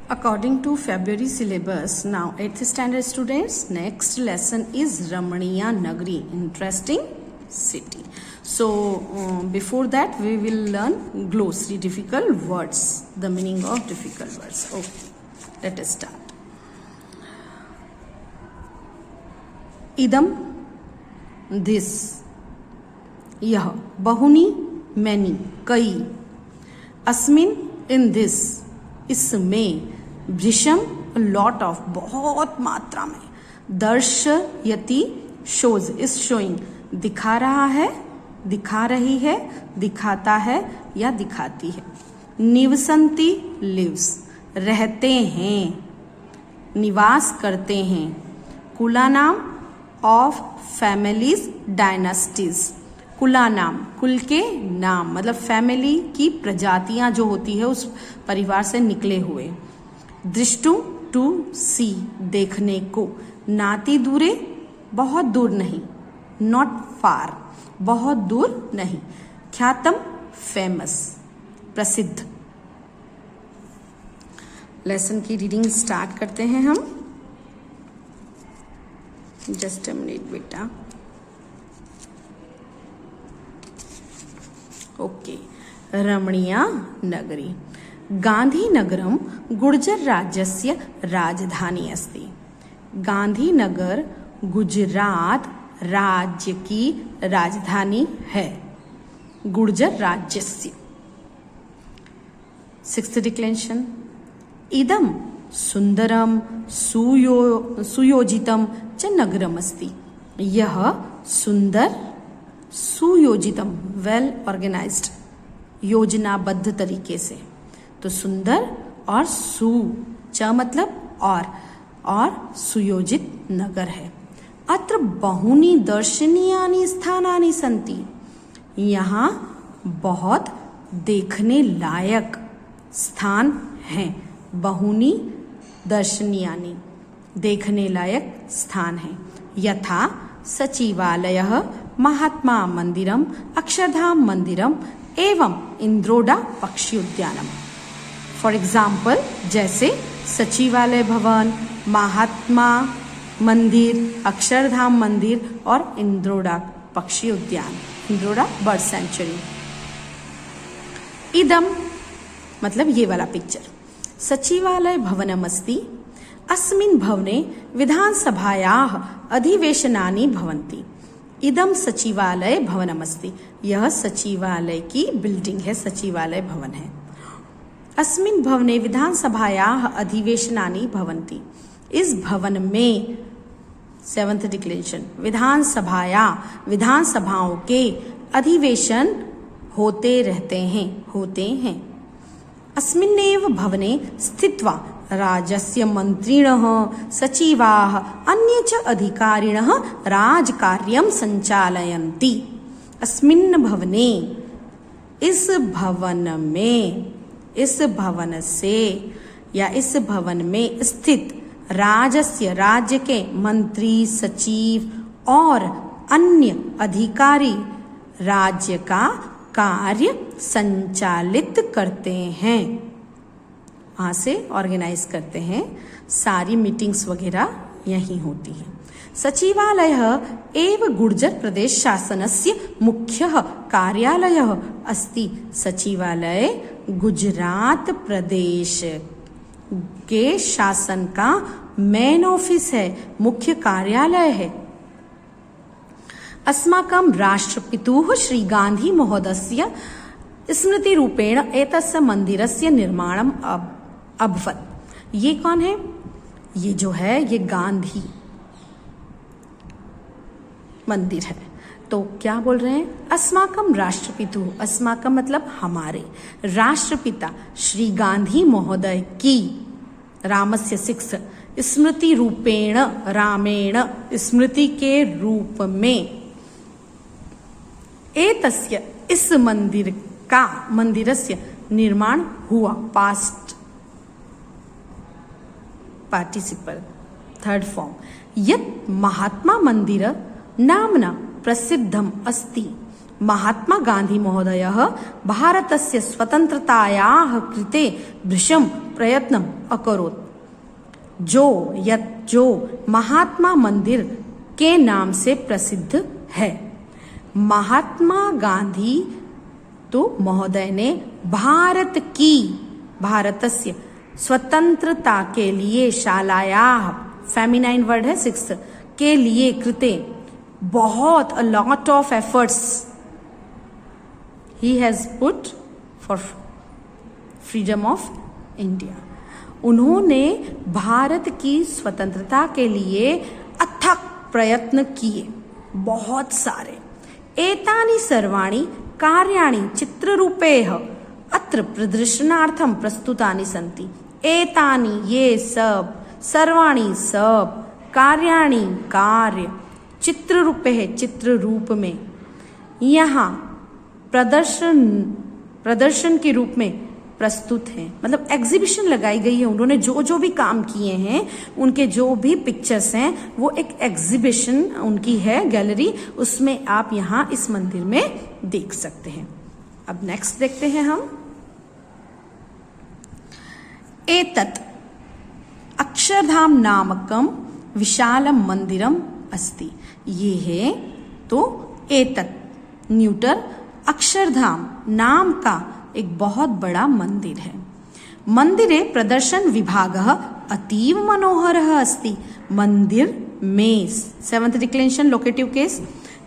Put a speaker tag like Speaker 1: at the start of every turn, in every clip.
Speaker 1: According to February syllabus, now 8th standard students, next lesson is Ramaniya Nagari, interesting city. So before that we will learn glossary, difficult words, the meaning of difficult words. Okay, let us start. Idam, this. Yah, bahuni, many, kai. Asmin, in this. इसमें, भृशम, lot of, बहुत मात्रा में. दर्शयति, shows, is showing, दिखा रहा है, दिखा रही है, दिखाता है या दिखाती है. निवसंति, लिव्स, रहते हैं, निवास करते हैं. कुला नाम ऑफ फैमिलीज, डायनास्टीज. कुला नाम, कुल के नाम मतलब फैमिली की प्रजातियां जो होती है उस परिवार से निकले हुए. दृष्टु, टू सी, देखने को. नाति दूरे, बहुत दूर नहीं, नॉट फार, बहुत दूर नहीं. ख्यातम, फेमस, प्रसिद्ध. लेसन की रीडिंग स्टार्ट करते हैं हम. जस्ट अ मिनट बेटा. ओके. रमणीया नगरी. गांधीनगरम गुर्जर राज्यस्य राजधानी अस्ति. गांधीनगर गुजरात राज्य की राजधानी है. गुर्जर राज्यस्य. सिक्स्थ डिक्लेंशन. इदम सुंदरम सुयोजितम च नगरम अस्ति. यह सुंदर, सुयोजितम, वेल ऑर्गेनाइज्ड, योजनाबद्ध तरीके से. तो सुंदर और सु, च मतलब और सुयोजित नगर है. अत्र बहुनी दर्शनीयानि स्थानानि सन्ति. यहाँ बहुत देखने लायक स्थान हैं. बहुनी दर्शनीयानि, देखने लायक स्थान हैं. यथा सचिवालयः, महात्मा मंदिरम, अक्षरधाम मंदिरम एवं इंद्रोडा पक्षी उद्यानम. फॉर एग्जाम्पल, जैसे सचिवालय भवन, महात्मा मंदिर, अक्षरधाम मंदिर और इंद्रोडा पक्षी उद्यान, इंद्रोडा बर्ड सेंचुरी. इदम मतलब ये वाला पिक्चर. सचिवालय भवनम अस्ति. अस्मिन् भवने विधानसभायाः अधिवेशनानि भवन्ति. इदम सचिवालय भवनमस्ति. यह सचिवालय की बिल्डिंग है, सचिवालय भवन है. अस्मिन् भवने विधानसभायाः अधिवेशनानि भवन्ति. इस भवन में, सेवंथ डिक्लेरेशन, विधानसभाओं के अधिवेशन होते रहते हैं. अस्मिन्नेव भवने स्थित्वा राज्यस्य मंत्रिणः, सचिवाः, अन्ये च अधिकारिणः राजकार्यं संचालयन्ति. अस्मिन् भवने, इस भवन में, इस भवन से या इस भवन में स्थित राज्यस्य, राज्य के मंत्री, सचिव और अन्य अधिकारी राज्य का कार्य संचालित करते हैं. वहाँ से ऑर्गेनाइज करते हैं. सारी मीटिंग्स वगैरह यहीं होती है. सचिवालयः एव गुर्जर प्रदेश शासनस्य मुख्यः कार्यालयः अस्ति. सचिवालय गुजरात प्रदेश के शासन का मेन ऑफिस है, मुख्य कार्यालय है. अस्माकं राष्ट्रपितुः श्री गांधी महोदयस्य स्मृति रूपेण एतस्य मंदिरस्य निर्माणम् अभवत्. ये कौन है? ये जो है ये गांधी मंदिर है. तो क्या बोल रहे हैं? अस्माकम राष्ट्रपितु, अस्माकम मतलब हमारे, राष्ट्रपिता श्री गांधी महोदय की, रामस्य सिक्स, स्मृति रूपेण, रामेण, स्मृति के रूप में, एतस्य, इस मंदिर का, मंदिरस्य निर्माण हुआ. Past participle, third form. यत् महात्मा मंदिर नामना प्रसिद्धम अस्ति. महात्मा गांधी महोदयः भारतस्य स्वतन्त्रतायाः कृते भृशं प्रयत्नम् अकरोत्। जो महात्मा मंदिर के नाम से प्रसिद्ध है। महात्मा गांधी तो महोदय ने भारतस्य स्वतंत्रता के लिए शालायाः, फेमिनाइन वर्ड है 6th, के लिए कृते बहुत a lot of efforts he has put for freedom of India। उन्होंने भारत की स्वतंत्रता के लिए अथक प्रयत्न किए, बहुत सारे। एतानि सर्वाणि कार्याणि चित्ररूपेण अत्र प्रदर्शनार्थं प्रस्तुतानि सन्ति। एतानि ये सब, सर्वाणि सब, कार्याणि कार्य, चित्र रूपे है चित्र रूप में, यहाँ प्रदर्शन के रूप में प्रस्तुत है, मतलब एग्जीबिशन लगाई गई है। उन्होंने जो जो भी काम किए हैं, उनके जो भी पिक्चर्स हैं, वो एक एग्जीबिशन उनकी है, गैलरी, उसमें आप यहाँ इस मंदिर में देख सकते हैं। अब नेक्स्ट देखते हैं हम। एतत् अक्षरधाम नामकम विशालम मंदिरम अस्ति। ये है तो एतत् न्यूटर अक्षरधाम नाम का एक बहुत बड़ा मंदिर है। मंदिरे प्रदर्शन विभागः अतीव मनोहरः अस्ति। मंदिर में 7th डिक्लेरेशन लोकेटिव केस,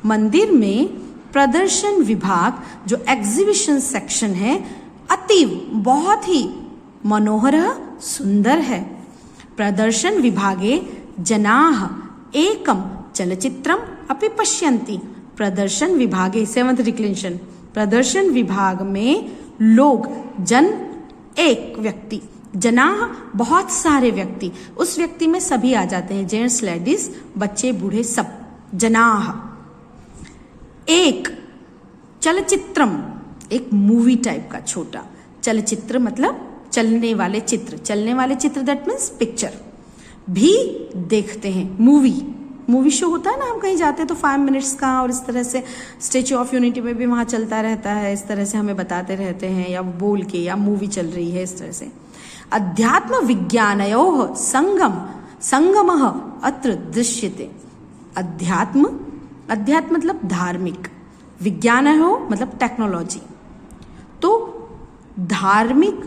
Speaker 1: मंदिर में प्रदर्शन विभाग जो एग्जीबिशन सेक्शन है, अतीव बहुत ही मनोहरः सुंदर है। प्रदर्शन विभागे जनाः एकम चलचित्रम अपि पश्यन्ति। प्रदर्शन विभागे 7th डिक्लेरेशन, प्रदर्शन विभाग में लोग, जन एक व्यक्ति, जना बहुत सारे व्यक्ति, उस व्यक्ति में सभी आ जाते हैं, जेंट्स, लेडीज, बच्चे, बूढ़े, सब। जनाह एक चलचित्रम, एक मूवी टाइप का छोटा, चलचित्र मतलब चलने वाले चित्र, चलने वाले चित्र दैट मीन्स पिक्चर भी देखते हैं। मूवी शो होता है ना, हम कहीं जाते हैं तो 5 मिनट्स का, और इस तरह से स्टैच्यू ऑफ यूनिटी में भी वहाँ चलता रहता है, इस तरह से हमें बताते रहते हैं, या बोल के, या मूवी चल रही है, इस तरह से। अध्यात्म विज्ञानयोः संगमः अत्र दृश्यते। अध्यात्म मतलब धार्मिक, विज्ञानयोः मतलब टेक्नोलॉजी, तो धार्मिक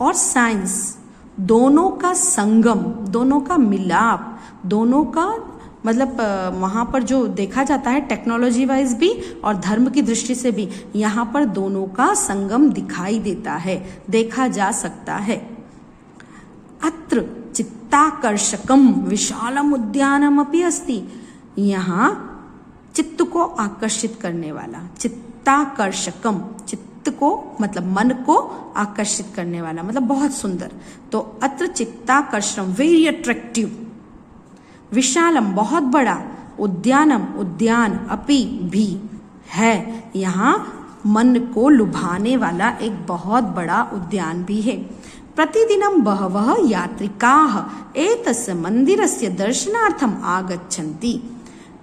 Speaker 1: और साइंस दोनों का संगम, दोनों का मिलाप, दोनों का मतलब वहाँ पर जो देखा जाता है टेक्नोलॉजी वाइज भी और धर्म की दृष्टि से भी, यहाँ पर दोनों का संगम दिखाई देता है, देखा जा सकता है। अत्र चित्ताकर्षकम विशालम उद्यानम अपि अस्ति। यहाँ चित्त को आकर्षित करने वाला, चित्ताकर्षकम, चित्त को मतलब मन को आकर्षित करने वाला, मतलब बहुत सुंदर। तो अत्र चित्ताकर्षण वेरी अट्रैक्टिव, विशालम बहुत बड़ा, उद्यानम उद्यान, अपि भी है, यहाँ मन को लुभाने वाला एक बहुत बड़ा उद्यान भी है। प्रतिदिनं बहवः यात्रिकाः एतस्य मंदिरस्य दर्शनार्थम आगच्छन्ति।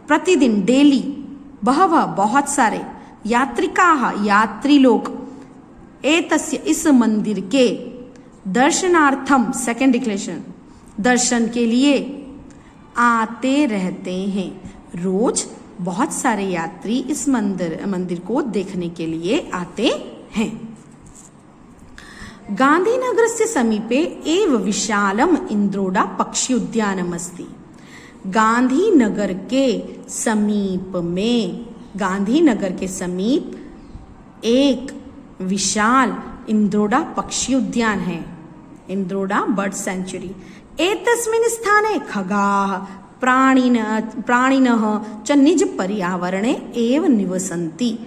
Speaker 1: प्रतिदिन डेली, बहवः बहुत सारे, यात्रिकाः यात्री लोग, एतस्य इस मंदिर के, दर्शनार्थम 2nd डिक्लेरेशन दर्शन के लिए आते रहते हैं। रोज बहुत सारे यात्री इस मंदिर को देखने के लिए आते हैं। गांधीनगरस्य समीपे एव विशालम इंद्रोडा पक्षी उद्यानम अस्ति। गांधीनगर के समीप में, गांधीनगर के समीप एक विशाल इंद्रोडा पक्षी उद्यान है, इंद्रोडा बर्ड सेंचुरी। एतस्मिन् स्थाने खगाः प्राणिनः च निज पर्यावरणे एव निवसन्ति।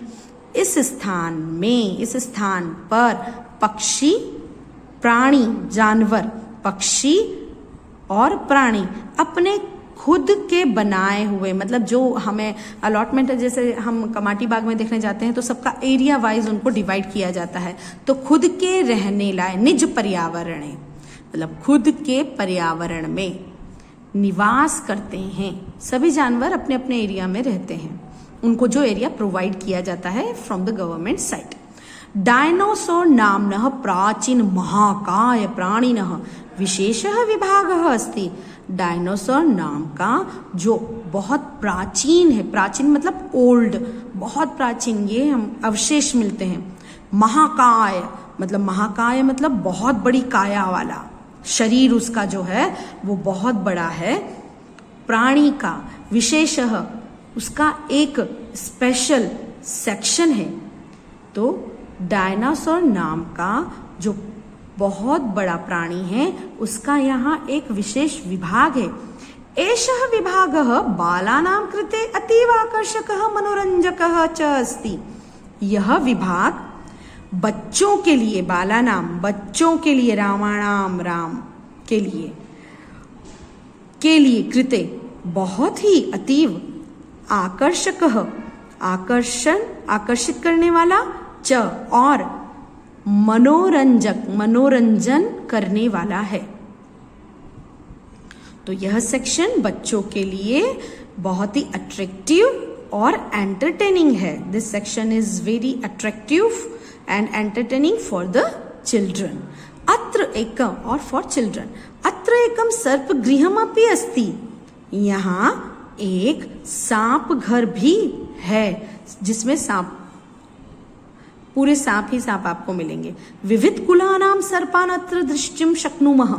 Speaker 1: इस स्थान पर पक्षी, प्राणी, जानवर, पक्षी और प्राणी अपने खुद के बनाए हुए, मतलब जो हमें अलॉटमेंट है, जैसे हम कमाटी बाग में देखने जाते हैं तो सबका एरिया वाइज उनको डिवाइड किया जाता है, तो खुद के रहने लायक निज पर्यावरण, मतलब खुद के पर्यावरण में निवास करते हैं। सभी जानवर अपने अपने एरिया में रहते हैं, उनको जो एरिया प्रोवाइड किया जाता है from the government side. Dinosaur नाम्नः प्राचीन महाकाय प्राणिनः विशेषः विभागः अस्ति। डायनोसॉर नाम का जो बहुत प्राचीन है, प्राचीन मतलब ओल्ड, बहुत प्राचीन, ये हम अवशेष मिलते हैं। महाकाय मतलब बहुत बड़ी काया वाला, शरीर उसका जो है वो बहुत बड़ा है। प्राणी का विशेषः, उसका एक स्पेशल सेक्शन है। तो डायनासोर नाम का जो बहुत बड़ा प्राणी है उसका यहाँ एक विशेष विभाग है। एषः विभागः बालानां कृते अतीव आकर्षकः मनोरंजकः च अस्ति। यह विभाग बच्चों के लिए, बालानाम बच्चों के लिए, रामाणाम राम के लिए कृते बहुत ही अतीव आकर्षकः, आकर्षित करने वाला, च और मनोरंजन करने वाला है। तो यह सेक्शन बच्चों के लिए बहुत ही अट्रैक्टिव और एंटरटेनिंग है। This section is very attractive and entertaining for the children. अत्र एकम, और फॉर चिल्ड्रन, अत्र एकम सर्प गृहमपि अस्ति। यहाँ एक सांप घर भी है जिसमें सांप, पूरे सांप ही सांप आपको मिलेंगे। विविध कुलानाम सर्पान अत्र दृष्टिम शक्नुमः।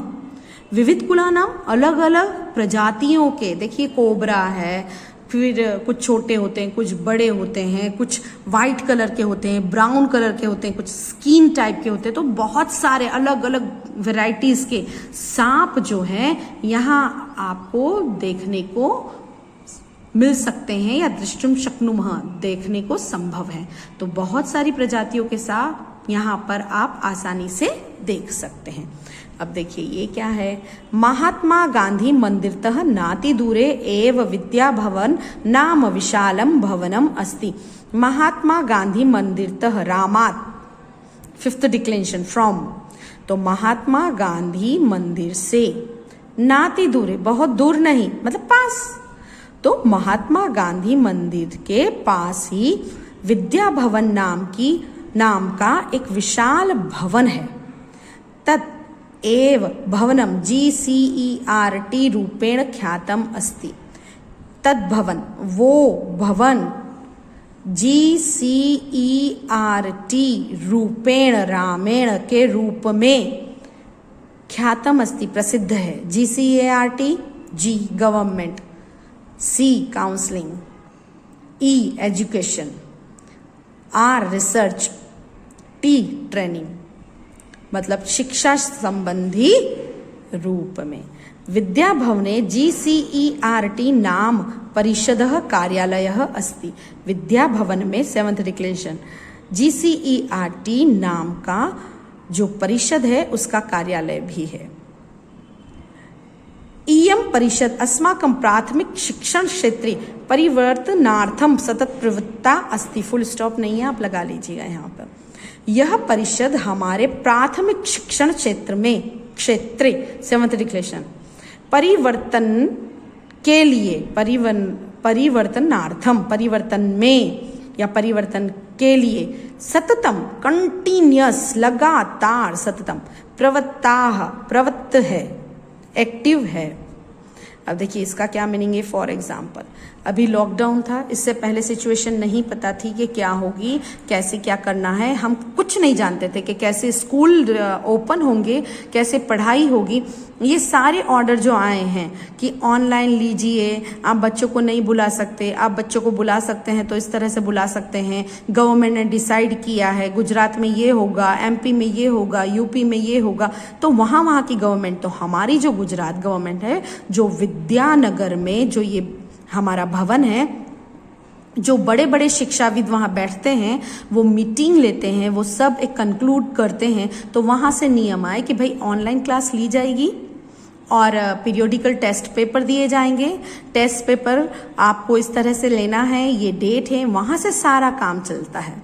Speaker 1: विविध कुलानाम अलग अलग प्रजातियों के, देखिए कोबरा है, फिर कुछ छोटे होते हैं, कुछ बड़े होते हैं, कुछ वाइट कलर के होते हैं, ब्राउन कलर के होते हैं, कुछ स्किन टाइप के होते हैं। तो बहुत सारे अलग अलग वेराइटीज के सांप जो हैं यहाँ आपको देखने को मिल सकते हैं, या दृष्टुम शक्नुमः देखने को संभव है। तो बहुत सारी प्रजातियों के साथ यहाँ पर आप आसानी से देख सकते हैं। अब देखिए ये क्या है। महात्मा गांधी मंदिरतः नाति दूरे एव विद्या भवन नाम विशालम भवनम अस्ति। महात्मा गांधी मंदिरतः, रामात, फिफ्थ डिक्लेंशन फ्रॉम, तो महात्मा गांधी मंदिर से, नाति दूरे बहुत दूर नहीं मतलब पास, तो महात्मा गांधी मंदिर के पास ही विद्या भवन नाम का एक विशाल भवन है। तत् एव भवनम GCERT रूपेण ख्यातम अस्ति। तद भवन, वो भवन GCERT रूपेण, रामेण के रूप में, ख्यातम अस्ति प्रसिद्ध है। GCERT, G government, C counselling, E education, R research, T training, मतलब शिक्षा संबंधी रूप में। विद्या भवने GCERT नाम परिषदः कार्यालयः अस्ति। विद्या भवन में, सेवंथ डिक्लेरेशन, GCERT नाम का जो परिषद है उसका कार्यालय भी है। इयं परिषद अस्माकं प्राथमिक शिक्षण क्षेत्रे परिवर्तनार्थम सतत प्रवृत्ता अस्ति। फुल स्टॉप नहीं है, आप लगा लीजिएगा यहाँ पर। यह परिषद हमारे प्राथमिक शिक्षण क्षेत्रे, सेवंथ डिक्लेरेशन, परिवर्तन के लिए, परिवर्तनार्थम, परिवर्तन में या परिवर्तन के लिए, सततम, कंटिन्यूअस, लगातार, सततम, प्रवृत्त है, एक्टिव है। अब देखिए इसका क्या मीनिंग है। फॉर एग्जाम्पल, अभी लॉकडाउन था, इससे पहले सिचुएशन नहीं पता थी कि क्या होगी, कैसे क्या करना है, हम कुछ नहीं जानते थे कि कैसे स्कूल ओपन होंगे, कैसे पढ़ाई होगी। ये सारे ऑर्डर जो आए हैं कि ऑनलाइन लीजिए, आप बच्चों को नहीं बुला सकते, आप बच्चों को बुला सकते हैं तो इस तरह से बुला सकते हैं, गवर्नमेंट ने डिसाइड किया है, गुजरात में ये होगा, MP में ये होगा, UP में ये होगा। तो वहाँ की गवर्नमेंट, तो हमारी जो गुजरात गवर्नमेंट है, जो विद्यानगर में जो ये हमारा भवन है, जो बड़े बड़े शिक्षाविद वहाँ बैठते हैं, वो मीटिंग लेते हैं, वो सब एक कंक्लूड करते हैं। तो वहाँ से नियम आए कि भाई ऑनलाइन क्लास ली जाएगी और पीरियोडिकल टेस्ट पेपर दिए जाएंगे। टेस्ट पेपर आपको इस तरह से लेना है, ये डेट है, वहाँ से सारा काम चलता है।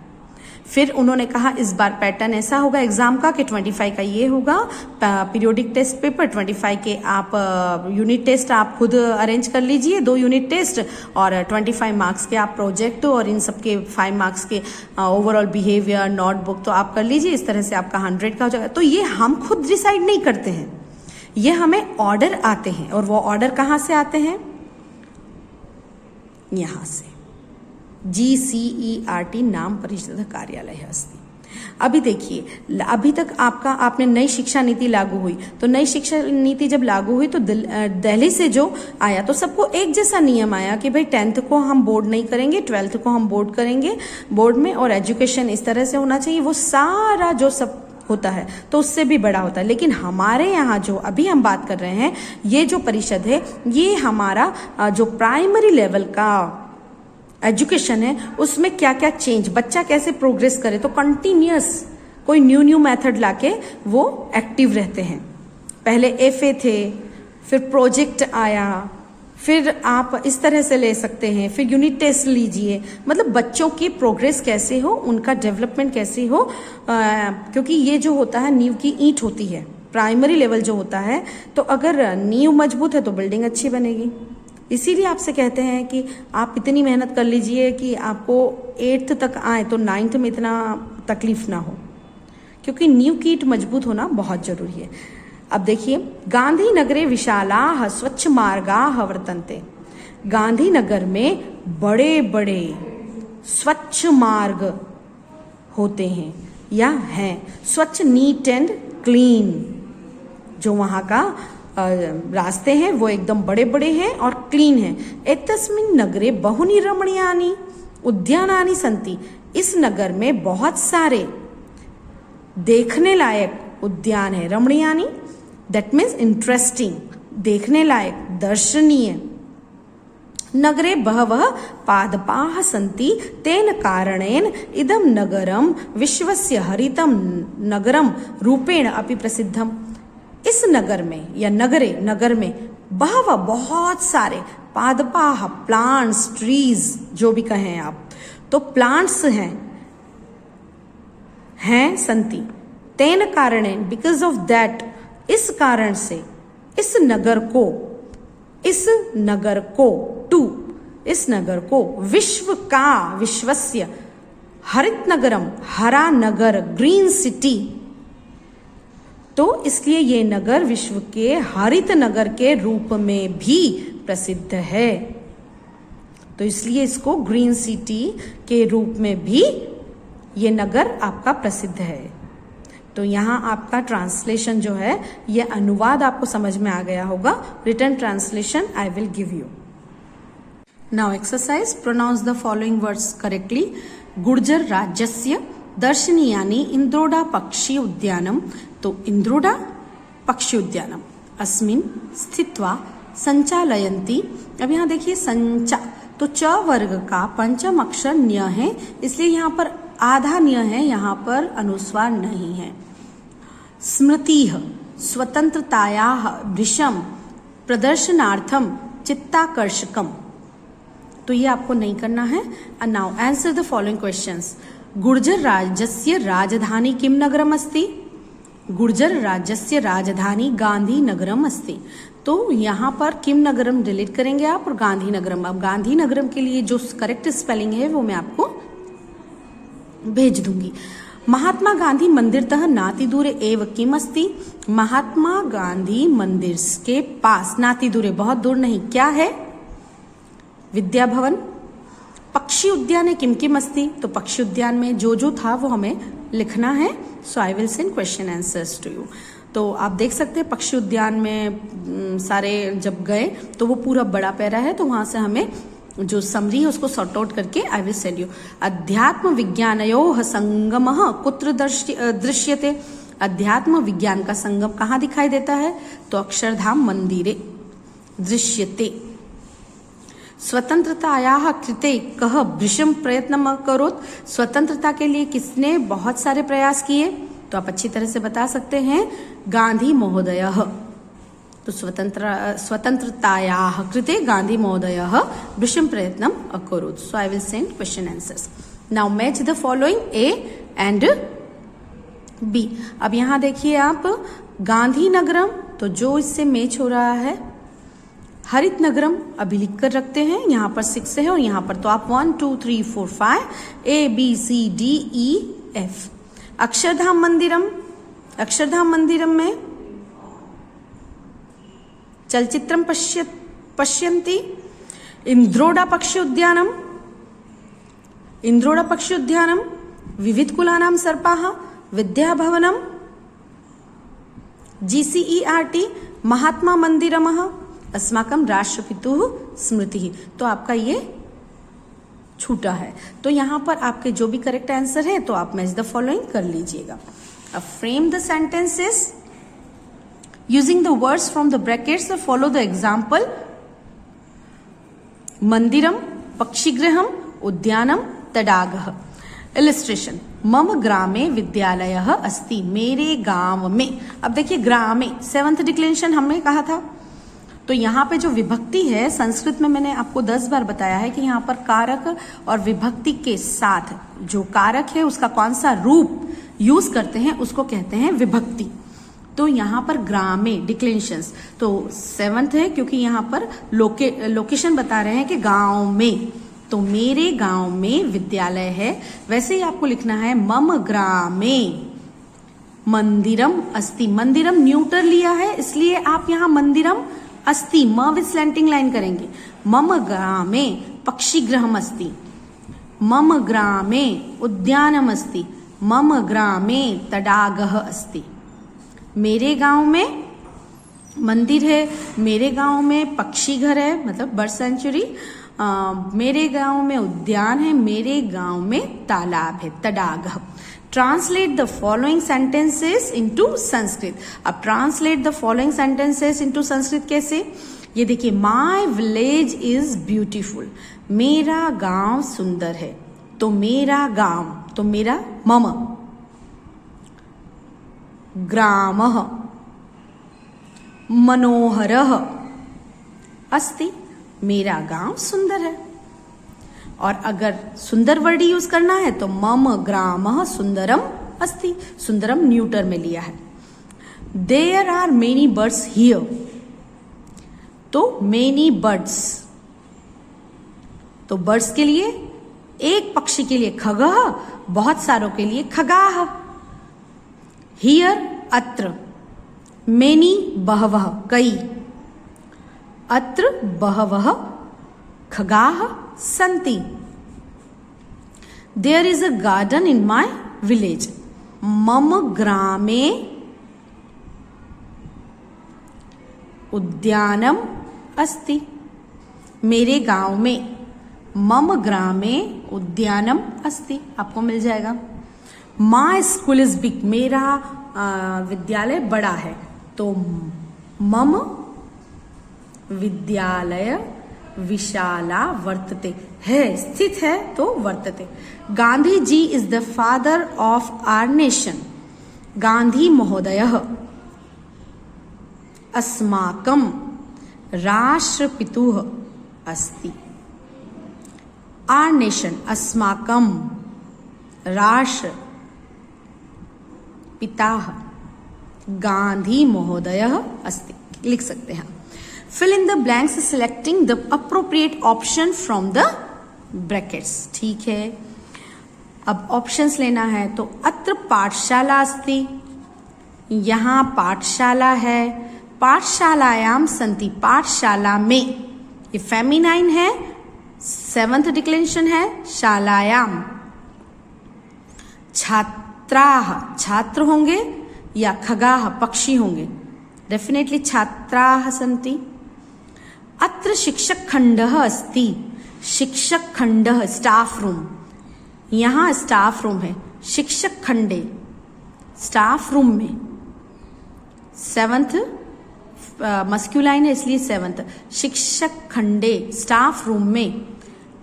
Speaker 1: फिर उन्होंने कहा इस बार पैटर्न ऐसा होगा एग्जाम का कि 25 का ये होगा पीरियोडिक टेस्ट पेपर, 25 के आप यूनिट टेस्ट आप खुद अरेंज कर लीजिए, 2 यूनिट टेस्ट, और 25 मार्क्स के आप प्रोजेक्ट और इन सब के 5 मार्क्स के ओवरऑल बिहेवियर नोटबुक तो आप कर लीजिए। इस तरह से आपका 100 का हो जाएगा। तो ये हम खुद डिसाइड नहीं करते हैं, ये हमें ऑर्डर आते हैं, और वो ऑर्डर कहाँ से आते हैं? यहाँ से GCERT नाम परिषद कार्यालय अस्ति। अभी देखिए, अभी तक आपने नई शिक्षा नीति लागू हुई, तो नई शिक्षा नीति जब लागू हुई तो दिल्ली से जो आया तो सबको एक जैसा नियम आया कि भाई 10th को हम बोर्ड नहीं करेंगे, 12th को हम बोर्ड करेंगे बोर्ड में, और एजुकेशन इस तरह से होना चाहिए। वो सारा जो सब होता है तो उससे भी बड़ा होता है। लेकिन हमारे यहाँ जो अभी हम बात कर रहे हैं, ये जो परिषद है, ये हमारा जो प्राइमरी लेवल का एजुकेशन है उसमें क्या क्या चेंज, बच्चा कैसे प्रोग्रेस करे, तो कंटिन्यूअस कोई न्यू मेथड लाके वो एक्टिव रहते हैं। पहले FA थे, फिर प्रोजेक्ट आया, फिर आप इस तरह से ले सकते हैं, फिर यूनिट टेस्ट लीजिए। मतलब बच्चों की प्रोग्रेस कैसे हो, उनका डेवलपमेंट कैसे हो, क्योंकि ये जो होता है नींव की ईंट होती है, प्राइमरी लेवल जो होता है, तो अगर नींव मजबूत है तो बिल्डिंग अच्छी बनेगी। इसीलिए आपसे कहते हैं कि आप इतनी मेहनत कर लीजिए कि आपको 8th तक आए तो 9th में इतना तकलीफ ना हो, क्योंकि नींव की ईंट मजबूत होना बहुत जरूरी है। अब देखिए, गांधीनगरे विशालाः स्वच्छ मार्गाः वर्तन्ते। गांधीनगर में बड़े बड़े स्वच्छ मार्ग होते हैं या हैं, स्वच्छ, नीट एंड क्लीन। जो वहाँ का रास्ते हैं वो एकदम बड़े बड़े हैं और क्लीन हैं। एतस्मिन् नगरे बहुनि रमणीयानि उद्यानानि सन्ति। इस नगर में बहुत सारे देखने लायक उद्यान है। रमणीयानि दैट मीन्स इंटरेस्टिंग, देखने लायक, दर्शनीय। नगरे बहवः पादपाः सन्ति, तेन कारणेन इदं नगरं विश्वस्य हरितं नगरं रूपेण अपि प्रसिद्धम्। इस नगर में या नगर में बहवः बहुत सारे पादपाः, प्लांट्स, ट्रीज जो भी कहें आप, तो प्लांट्स हैं संति। तेन कारणेन बिकॉज ऑफ दैट, इस कारण से इस नगर को विश्वस्य हरित नगरम, हरा नगर, ग्रीन सिटी, तो इसलिए ये नगर विश्व के हरित नगर के रूप में भी प्रसिद्ध है। तो इसलिए इसको ग्रीन सिटी के रूप में भी ये नगर आपका प्रसिद्ध है। तो यहाँ आपका ट्रांसलेशन जो है, ये अनुवाद आपको समझ में आ गया होगा। Written translation I will give you. Now exercise, pronounce the following words correctly. गुर्जर राज्यस्य दर्शनीयानि इंद्रोडा पक्षी उद्यानम। तो इंद्रोडा पक्षी उद्यानम अस्मिन् स्थित्वा संचालयन्ति। अब यहाँ देखिए संचा, तो च वर्ग का पंचम अक्षर न्य है, इसलिए यहाँ पर आधा न्य है, यहाँ पर अनुस्वार नहीं है। स्मृतिः स्वतंत्रतायाः दृश्यम प्रदर्शनार्थम चित्ताकर्षकम। तो ये आपको नहीं करना है। And now answer the following questions. Gurjar राज्यस्य राजधानी किम नगरम अस्ति? गुर्जर राज्यस्य राजधानी गांधी नगरम अस्ति। तो यहाँ पर किम नगरम डिलीट करेंगे आप और गांधी नगरम। अब गांधी नगरम के लिए जो करेक्ट स्पेलिंग है वो मैं आपको भेज दूंगी। महात्मा गांधी मंदिरतः नातिदूरे एव किम अस्ति? महात्मा गांधी मंदिर के पास, नातिदूरे बहुत दूर नहीं, क्या है? विद्या भवन। पक्षी उद्यान किम किम अस्ति? तो पक्षी उद्यान में जो था वो हमें लिखना है। So I will send question answers to you. तो आप देख सकते हैं पक्षी उद्यान में सारे जब गए तो वो पूरा बड़ा पैरा है, तो वहां से हमें जो समरी है उसको सॉर्ट आउट करके आई विल सेंड यू। अध्यात्म विज्ञानयोः संगमः कुत्र दृश्यते? अध्यात्म विज्ञान का संगम कहाँ दिखाई देता है? तो अक्षरधाम मंदिरे दृश्यते। स्वतंत्रतायाः कृते कः भृशं प्रयत्नम् अकरोत्? स्वतंत्रता के लिए किसने बहुत सारे प्रयास किए? तो आप अच्छी तरह से बता सकते हैं, गांधी महोदयः। तो स्वतंत्रतायाः कृते गांधी महोदयः भृशं प्रयत्नम् अकरोत्। So I will send question answers. Now match the following. A and B. अब यहाँ देखिए आप, गांधीनगरम तो जो इससे मैच हो रहा है, हरित नगरम अभी लिख कर रखते हैं, यहाँ पर 6 है और यहाँ पर तो आप 1 2 3 4 5 ABCDEF। अक्षरधाम मंदिरम, अक्षरधाम मंदिरम में चलचित्रम पश्यन्ति। इंद्रोडा पक्षी उद्यानम, इंद्रोडा पक्षी उद्यानम, विविध कुलानां सर्पाः, विद्याभवनम, GCERT, महात्मा मंदिरमः, अस्माकं राष्ट्रपितुः स्मृतिः। तो आपका ये छूटा है, तो यहां पर आपके जो भी करेक्ट आंसर है तो आप मैच द फॉलोइंग कर लीजिएगा। अब frame the sentences using the words from the brackets, follow the example. मंदिरम, पक्षीगृहम, उद्यानम, तडागः। इलिस्ट्रेशन, मम ग्रामे विद्यालयः अस्ति, मेरे गांव में। अब देखिए ग्रामे 7th डिक्लेरेशन हमने कहा था, तो यहाँ पे जो विभक्ति है, संस्कृत में मैंने आपको 10 बार बताया है कि यहाँ पर कारक और विभक्ति के साथ जो कारक है उसका कौन सा रूप यूज करते हैं उसको कहते हैं विभक्ति। तो यहाँ पर ग्रामे डिक्लेरेशंस तो 7th है, क्योंकि यहाँ पर लोकेशन बता रहे हैं कि गांव में, तो मेरे गांव में विद्यालय है। वैसे ही आपको लिखना है मम ग्रामे मंदिरम अस्ति। मंदिरम न्यूटर लिया है, इसलिए आप यहाँ मंदिरम अस्ति म विद स्लैंटिंग लाइन करेंगे। मम ग्रामे पक्षीगृहम अस्ति, मम ग्रामे उद्यानम अस्ति, मम ग्रामे तडागः अस्ति। मेरे गांव में मंदिर है, मेरे गांव में पक्षी घर है, मतलब बर्ड सेंचुरी, मेरे गांव में उद्यान है, मेरे गांव में तालाब है, तडागः। Translate the following sentences into Sanskrit. अब translate the following sentences into Sanskrit कैसे? ये देखिए, माय विलेज इज ब्यूटीफुल, मेरा गांव सुंदर है, तो मेरा गांव, तो मेरा मम ग्रामः मनोहरः अस्ति, मेरा गांव सुंदर है। और अगर सुंदर वर्ड यूज करना है तो मम ग्रामः सुंदरम अस्ति, सुंदरम न्यूटर में लिया है। There are many birds here, तो मेनी बर्ड्स, तो बर्ड्स के लिए एक पक्षी के लिए खगः, बहुत सारों के लिए खगाः। हियर अत्र, मेनी बहवः कई, अत्र बहवः खगाः सन्ति। There is a garden in my village, मम ग्रामे उद्यानम अस्ति, मेरे गांव में मम ग्रामे उद्यानम अस्ति, आपको मिल जाएगा। माय स्कूल इज बिग, मेरा विद्यालय बड़ा है, तो मम विद्यालय विशाला वर्तते है, स्थित है तो वर्तते। Gandhi ji is the father of our nation, Gandhi महोदयः अस्माकं राष्ट्रपितुः अस्ति। आवर नेशन, अस्माकं राष्ट्र पिता गांधी महोदयः अस्ति, लिख सकते हैं। Fill in the blanks selecting the appropriate option from the brackets. ठीक है, अब ऑप्शंस लेना है, तो अत्र पाठशाला अस्ति, यहाँ पाठशाला है, पाठशालायाम सन्ति, पाठशाला में, ये फेमिनाइन है, 7th डिक्लेरेशन है, शालायाम। छात्राः, छात्र होंगे, या खगाः पक्षी होंगे, डेफिनेटली छात्राः सन्ति। अत्र शिक्षक खंडः अस्ति, शिक्षक खंडः स्टाफ रूम, यहाँ स्टाफ रूम है, शिक्षक खंडे स्टाफ रूम में, 7th मस्क्यूलाइन है इसलिए 7th, शिक्षक खंडे स्टाफ रूम में।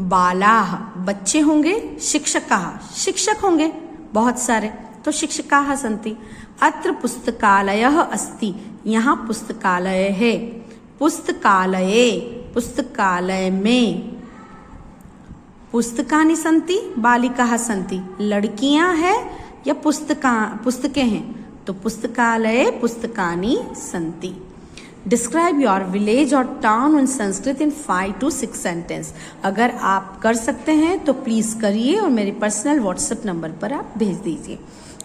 Speaker 1: बालाः बच्चे होंगे, शिक्षकाः शिक्षक होंगे बहुत सारे, तो शिक्षकाः सन्ति। अत्र पुस्तकालयः अस्ति, यहाँ पुस्तकालय है, पुस्तकालये पुस्तकालय में। पुस्तकानि सन्ति, बालिकाः सन्ति, लड़कियां हैं या पुस्तकें हैं तो पुस्तकालये पुस्तकानि सन्ति। डिस्क्राइब योर विलेज और town in Sanskrit in 5 to 6 sentence. अगर आप कर सकते हैं तो प्लीज करिए और मेरे पर्सनल व्हाट्सएप नंबर पर आप भेज दीजिए।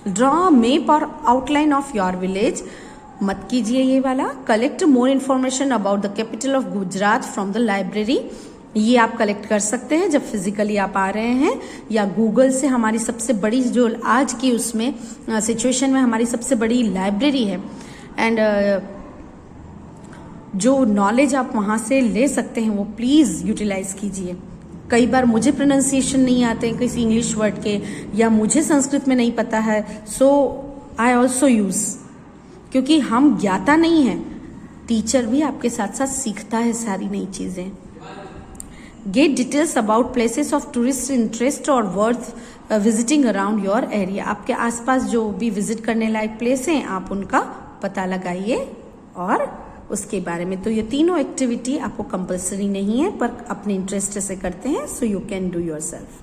Speaker 1: ड्रॉ मैप और आउटलाइन ऑफ योर विलेज, मत कीजिए ये वाला। Collect more information about the capital of Gujarat from the library, ये आप कलेक्ट कर सकते हैं जब फिजिकली आप आ रहे हैं, या गूगल से हमारी सबसे बड़ी जो आज की उसमें सिचुएशन में हमारी सबसे बड़ी लाइब्रेरी है, एंड जो नॉलेज आप वहाँ से ले सकते हैं वो प्लीज़ यूटिलाइज कीजिए। कई बार मुझे प्रोनाउंसिएशन नहीं आते हैं किसी इंग्लिश वर्ड के, या मुझे संस्कृत में नहीं पता है, सो आई ऑल्सो यूज़, क्योंकि हम ज्ञाता नहीं हैं, टीचर भी आपके साथ साथ सीखता है सारी नई चीज़ें। Get details about places of tourist interest और worth visiting around your area, आपके आसपास जो भी विजिट करने लायक प्लेस हैं आप उनका पता लगाइए और उसके बारे में। तो ये तीनों एक्टिविटी आपको कंपलसरी नहीं है पर अपने इंटरेस्ट से करते हैं, so you can do yourself.